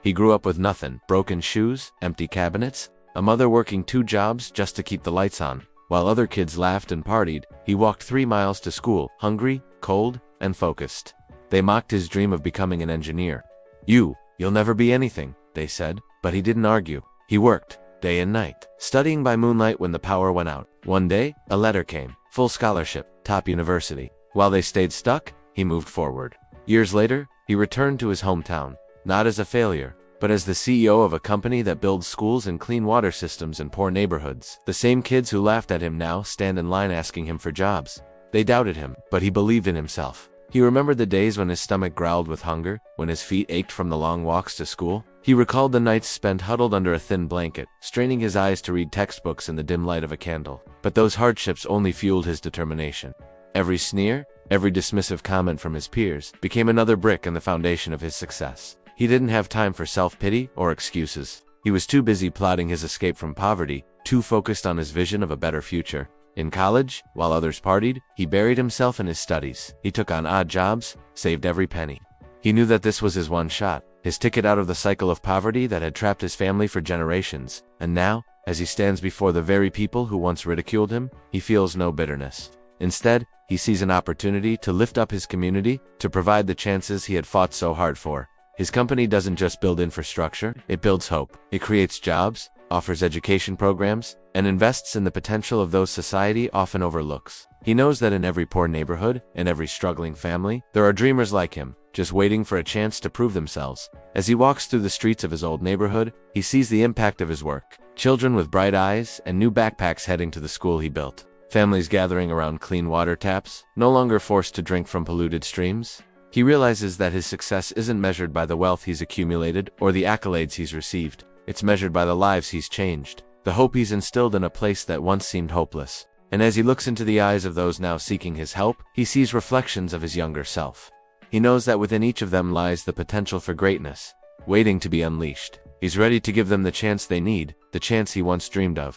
He grew up with nothing: broken shoes, empty cabinets, a mother working 2 jobs just to keep the lights on. While other kids laughed and partied, he walked 3 miles to school, hungry, cold, and focused. They mocked his dream of becoming an engineer. You'll never be anything, they said, but he didn't argue. He worked, day and night, studying by moonlight when the power went out. One day, a letter came: full scholarship, top university. While they stayed stuck, he moved forward. Years later, he returned to his hometown, not as a failure, but as the CEO of a company that builds schools and clean water systems in poor neighborhoods. The same kids who laughed at him now stand in line asking him for jobs. They doubted him, but he believed in himself. He remembered the days when his stomach growled with hunger, when his feet ached from the long walks to school. He recalled the nights spent huddled under a thin blanket, straining his eyes to read textbooks in the dim light of a candle. But those hardships only fueled his determination. Every sneer, every dismissive comment from his peers, became another brick in the foundation of his success. He didn't have time for self-pity or excuses. He was too busy plotting his escape from poverty, too focused on his vision of a better future. In college, while others partied, he buried himself in his studies. He took on odd jobs, saved every penny. He knew that this was his one shot, his ticket out of the cycle of poverty that had trapped his family for generations. And now, as he stands before the very people who once ridiculed him, he feels no bitterness. Instead, he sees an opportunity to lift up his community, to provide the chances he had fought so hard for. His company doesn't just build infrastructure, it builds hope. It creates jobs, offers education programs, and invests in the potential of those society often overlooks. He knows that in every poor neighborhood, in every struggling family, there are dreamers like him, just waiting for a chance to prove themselves. As he walks through the streets of his old neighborhood, he sees the impact of his work. Children with bright eyes and new backpacks heading to the school he built. Families gathering around clean water taps, no longer forced to drink from polluted streams. He realizes that his success isn't measured by the wealth he's accumulated or the accolades he's received. It's measured by the lives he's changed, the hope he's instilled in a place that once seemed hopeless. And as he looks into the eyes of those now seeking his help, he sees reflections of his younger self. He knows that within each of them lies the potential for greatness, waiting to be unleashed. He's ready to give them the chance they need, the chance he once dreamed of.